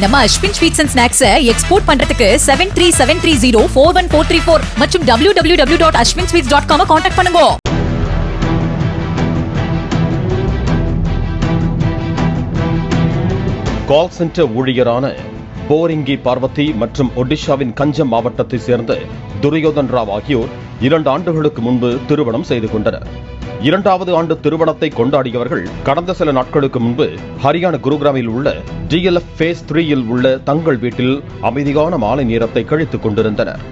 நம்ம Ashwin sweets and snacks export பண்றதுக்கு 7373041434 மற்றும் www.ashwinsweets.com கான்டாக்ட் பண்ணுங்க. கால் சென்டர் ஊழியரான போரிங்கி பார்வதி மற்றும் ஒடிஷாவின் கஞ்சம் மாவட்டத்தை சேர்ந்த துரியோதன் ராவ் ஆகியோர் 2 ஆண்டுகளுக்கு முன்பு திருமணம் செய்து கொண்டனர். 2வது ஆண்டு திருமணத்தை கொண்டாடியவர்கள் கடந்த சில நாட்களுக்கு முன்பு ஹரியானா குருகிராமில் உள்ள DLF Phase 3 உள்ள தங்கள் வீட்டில் அமைதியான மாலை நேரத்தை கழித்துக் கொண்டிருந்தனர்.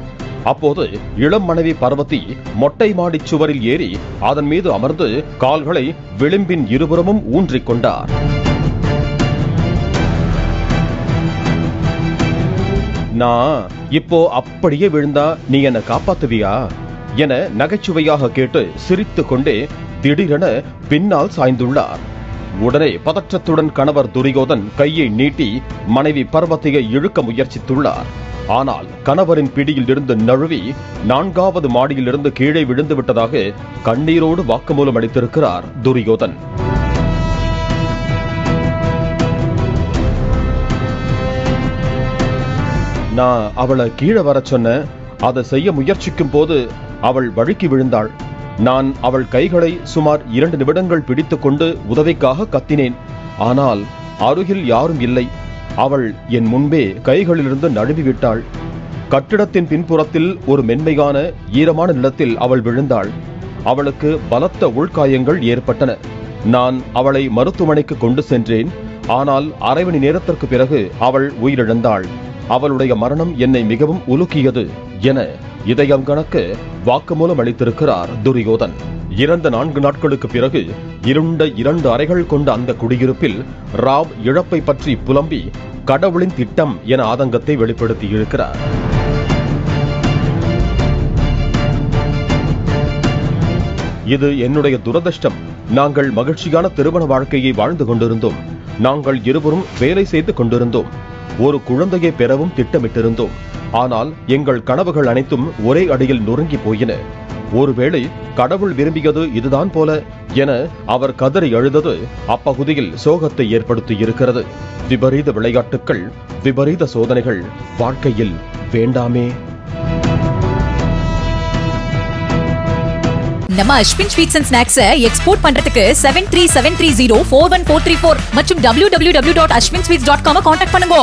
அப்போது இளம் மனைவி பார்வதி மொட்டை மாடி சுவரில் ஏறி அதன் மீது அமர்ந்து கால்களை விளிம்பின் இருபுறமும் ஊன்றிக் கொண்டார். நான் இப்போ அப்படியே விழுந்தா நீ என்ன காப்பாத்துவியா என நகைச்சுவையாக கேட்டு சிரித்துக் கொண்டே திடீரென பின்னால் சாய்ந்துள்ளார். உடனே பதற்றத்துடன் கணவர் துரியோதன் கையை நீட்டி மனைவி பார்வதியை இழுக்க முயற்சித்துள்ளார். ஆனால் கணவரின் பிடியில் இருந்து நழுவி 4வது மாடியிலிருந்து கீழே விழுந்து விட்டதாக கண்ணீரோடு வாக்குமூலம் அளித்திருக்கிறார் துரியோதன். நான் அவளை கீழே வர சொன்ன, அதை செய்ய முயற்சிக்கும் போது அவள் வழுக்கி விழுந்தாள். நான் அவள் கைகளை சுமார் 2 நிமிடங்கள் பிடித்துக் கொண்டு உதவிக்காக கத்தினேன். ஆனால் அருகில் யாரும் இல்லை. அவள் என் முன்பே கைகளிலிருந்து நழுவி விட்டாள். கட்டிடத்தின் பின்புறத்தில் ஒரு மென்மையான ஈரமான நிலத்தில் அவள் விழுந்தாள். அவளுக்கு பலத்த உள்காயங்கள் ஏற்பட்டன. நான் அவளை மருத்துவமனைக்கு கொண்டு சென்றேன். ஆனால் அரை மணி நேரத்திற்கு பிறகு அவள் உயிரிழந்தாள். அவளுடைய மரணம் என்னை மிகவும் உலுக்கியது என இதயம் கணக்க வாக்குமூலம் அளித்திருக்கிறார் துரியோதன். இறந்த 4 நாட்களுக்கு பிறகு இருண்ட 2 அறைகள் கொண்ட அந்த குடியிருப்பில் ராவ் இழப்பை பற்றி புலம்பி கடவுளின் திட்டம் என ஆதங்கத்தை வெளிப்படுத்தியிருக்கிறார். இது என்னுடைய துரதிர்ஷ்டம். நாங்கள் மகிழ்ச்சியான திருமண வாழ்க்கையை வாழ்ந்து கொண்டிருந்தோம். நாங்கள் இருவரும் வேலை செய்து கொண்டிருந்தோம். ஒரு குழந்தையை பெறவும் திட்டமிட்டிருந்தோம். ஆனால் எங்கள் கனவுகள் அனைத்தும் ஒரே அடியில் நொறுங்கி போயின. ஒருவேளை கடவுள் விரும்பியது இதுதான் போல என அவர் கதறி அழுதது அப்பகுதியில் சோகத்தை ஏற்படுத்தி இருக்கிறது. விபரீத விளையாட்டுக்கள், விபரீத சோதனைகள் வாழ்க்கையில் வேண்டாமே. நம்ம Ashwin sweets and snacks export பண்றதுக்கு 7373041434 மற்றும் www.ashwinsweets.com கான்டாக்ட் பண்ணுங்க.